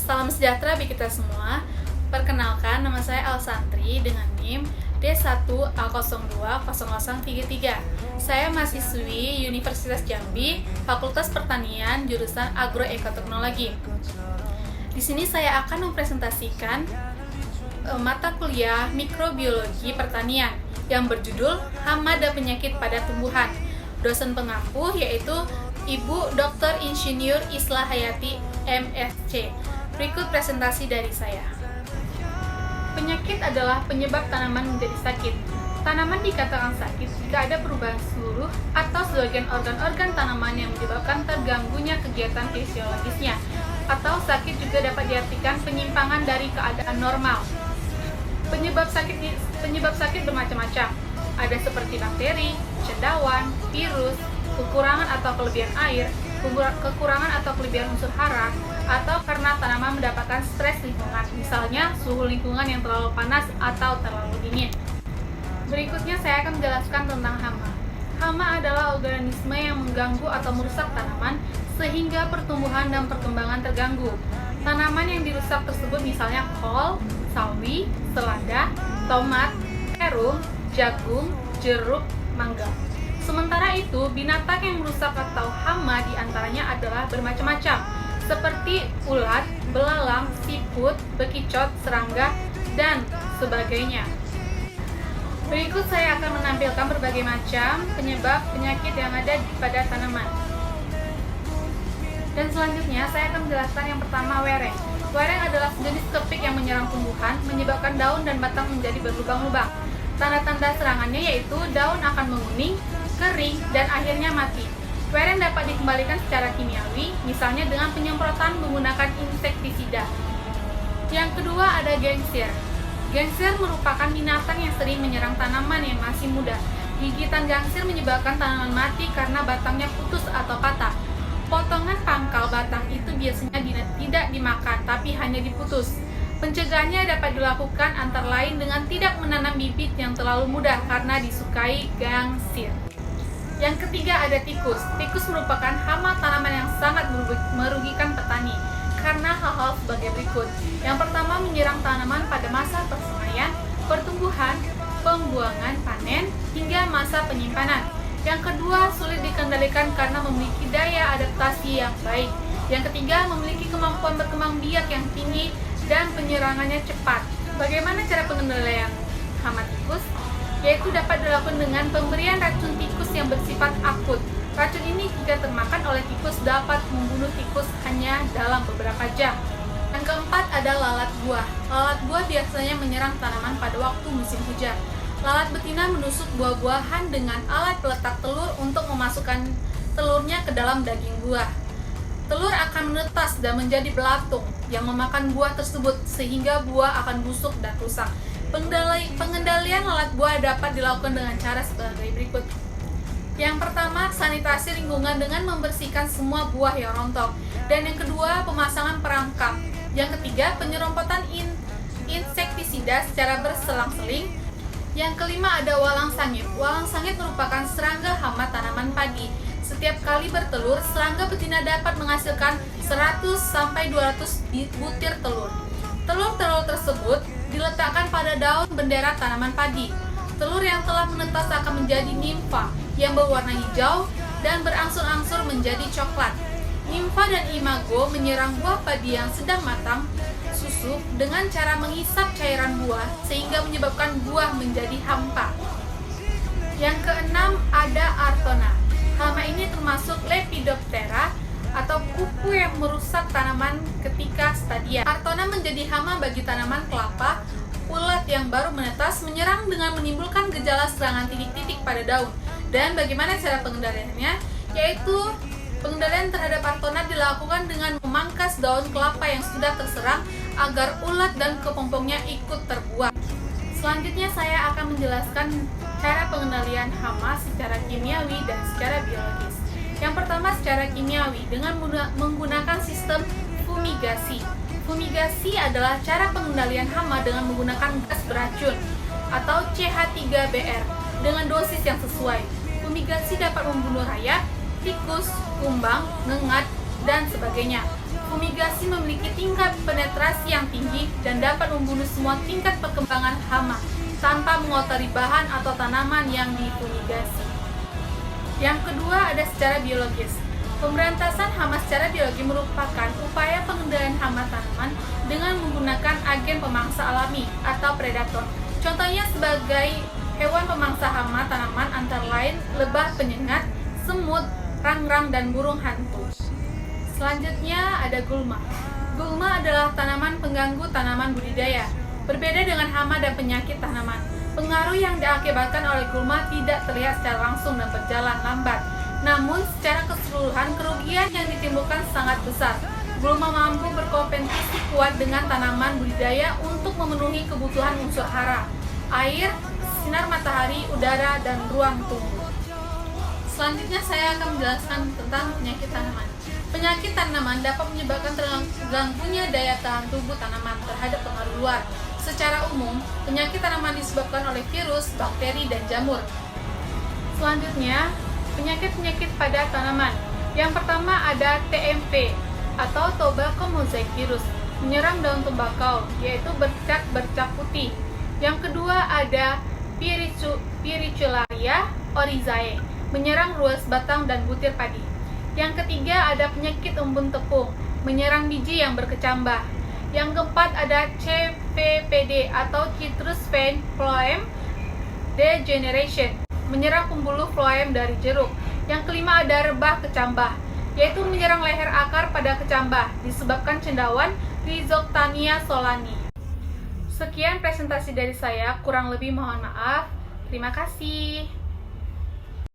Salam sejahtera bagi kita semua. Perkenalkan, nama saya Alsantri dengan NIM D1A020033. Saya mahasiswi Universitas Jambi, Fakultas Pertanian, jurusan Agroekoteknologi. Di sini saya akan mempresentasikan mata kuliah Mikrobiologi Pertanian yang berjudul Hama dan Penyakit pada Tumbuhan. Dosen pengampu yaitu Ibu Dr. Insinyur Islah Hayati, MSc. Berikut presentasi dari saya. Penyakit adalah penyebab tanaman menjadi sakit. Tanaman dikatakan sakit jika ada perubahan seluruh atau sebagian organ-organ tanaman yang menyebabkan terganggunya kegiatan fisiologisnya. Atau sakit juga dapat diartikan penyimpangan dari keadaan normal. Penyebab sakit bermacam-macam. Ada seperti bakteri, cendawan, virus, kekurangan atau kelebihan air, kekurangan atau kelebihan unsur hara, atau karena tanaman mendapatkan stres lingkungan, misalnya suhu lingkungan yang terlalu panas atau terlalu dingin. Berikutnya saya akan menjelaskan tentang hama. Hama adalah organisme yang mengganggu atau merusak tanaman sehingga pertumbuhan dan perkembangan terganggu. Tanaman yang dirusak tersebut misalnya kol, sawi, selada, tomat, terung, jagung, jeruk, mangga. Sementara itu, binatang yang merusak atau hama diantaranya adalah bermacam-macam, seperti ulat, belalang, siput, bekicot, serangga, dan sebagainya. Berikut saya akan menampilkan berbagai macam penyebab penyakit yang ada pada tanaman. Dan selanjutnya saya akan menjelaskan yang pertama, wereng. Wereng adalah jenis kepik yang menyerang tumbuhan, menyebabkan daun dan batang menjadi berlubang-lubang. Tanda-tanda serangannya yaitu daun akan menguning, kering, dan akhirnya mati. Wereng dapat dikembalikan secara kimiawi, misalnya dengan penyemprotan menggunakan insektisida. Yang kedua ada gengsier. Gengsier merupakan binatang yang sering menyerang tanaman yang masih muda. Gigitan gengsier menyebabkan tanaman mati karena batangnya putus atau patah. Potongan pangkal batang itu biasanya tidak dimakan, tapi hanya diputus. Pencegahannya dapat dilakukan antara lain dengan tidak menanam bibit yang terlalu muda karena disukai gengsier. Yang ketiga ada tikus. Tikus merupakan hama tanaman yang sangat merugikan petani karena hal-hal sebagai berikut. Yang pertama, menyerang tanaman pada masa persemaian, pertumbuhan, pembuangan, panen, hingga masa penyimpanan. Yang kedua, sulit dikendalikan karena memiliki daya adaptasi yang baik. Yang ketiga, memiliki kemampuan berkembang biak yang tinggi dan penyerangannya cepat. Bagaimana cara pengendalian hama tikus? Yaitu dapat dilakukan dengan pemberian racun tikus yang bersifat akut. Racun ini jika termakan oleh tikus dapat membunuh tikus hanya dalam beberapa jam. Yang keempat ada lalat buah. Lalat buah biasanya menyerang tanaman pada waktu musim hujan. Lalat betina menusuk buah-buahan dengan alat peletak telur untuk memasukkan telurnya ke dalam daging buah. Telur akan menetas dan menjadi belatung yang memakan buah tersebut sehingga buah akan busuk dan rusak. Pengendalian lalat buah dapat dilakukan dengan cara sebagai berikut. Yang pertama, sanitasi lingkungan dengan membersihkan semua buah yang rontok. Dan yang kedua, pemasangan perangkap. Yang ketiga, penyemprotan insektisida secara berselang-seling. Yang kelima ada walang sangit. Walang sangit merupakan serangga hama tanaman padi. Setiap kali bertelur, serangga betina dapat menghasilkan 100-200 butir telur. Telur-telur tersebut diletakkan pada daun bendera tanaman padi. Telur yang telah menetas akan menjadi nimfa yang berwarna hijau dan berangsur-angsur menjadi coklat. Nimfa dan imago menyerang buah padi yang sedang matang susuk dengan cara menghisap cairan buah sehingga menyebabkan buah menjadi hampa. Yang keenam ada artona. Hama ini termasuk Lepidoptera atau kupu yang merusak tanaman ketika stadia. Artona menjadi hama bagi tanaman kelapa. Ulat yang baru menetas menyerang dengan menimbulkan gejala serangan titik-titik pada daun. Dan bagaimana cara pengendaliannya? Yaitu pengendalian terhadap artona dilakukan dengan memangkas daun kelapa yang sudah terserang agar ulat dan kepompongnya ikut terbuang. Selanjutnya saya akan menjelaskan cara pengendalian hama secara kimiawi dan secara biologis. Yang pertama secara kimiawi dengan menggunakan sistem fumigasi. Fumigasi adalah cara pengendalian hama dengan menggunakan gas beracun atau CH3Br dengan dosis yang sesuai. Fumigasi dapat membunuh rayap, tikus, kumbang, ngengat, dan sebagainya. Fumigasi memiliki tingkat penetrasi yang tinggi dan dapat membunuh semua tingkat perkembangan hama tanpa mengotori bahan atau tanaman yang difumigasi. Yang kedua ada secara biologis. Pemberantasan hama secara biologi merupakan upaya pengendalian hama tanaman dengan menggunakan agen pemangsa alami atau predator. Contohnya sebagai hewan pemangsa hama tanaman antara lain lebah penyengat, semut, rangrang, dan burung hantu. Selanjutnya ada gulma. Gulma adalah tanaman pengganggu tanaman budidaya. Berbeda dengan hama dan penyakit tanaman, pengaruh yang diakibatkan oleh gulma tidak terlihat secara langsung dan berjalan lambat. Namun, secara keseluruhan, kerugian yang ditimbulkan sangat besar. Gulma mampu berkompetisi kuat dengan tanaman budidaya untuk memenuhi kebutuhan unsur hara, air, sinar matahari, udara, dan ruang tumbuh. Selanjutnya saya akan menjelaskan tentang penyakit tanaman. Penyakit tanaman dapat menyebabkan terganggunya daya tahan tubuh tanaman terhadap pengaruh luar. Secara umum, penyakit tanaman disebabkan oleh virus, bakteri, dan jamur. Selanjutnya, penyakit-penyakit pada tanaman. Yang pertama ada TMV atau Tobacco Mosaic Virus, menyerang daun tembakau, yaitu bercak putih. Yang kedua ada Pyricularia oryzae, menyerang ruas batang dan butir padi. Yang ketiga ada penyakit embun tepung, menyerang biji yang berkecambah. Yang keempat ada CVPD atau Citrus Vine Phloem Degeneration, menyerang pembuluh phloem dari jeruk. Yang kelima ada rebah kecambah, yaitu menyerang leher akar pada kecambah disebabkan cendawan Rhizoctania solani. Sekian presentasi dari saya, kurang lebih mohon maaf. Terima kasih.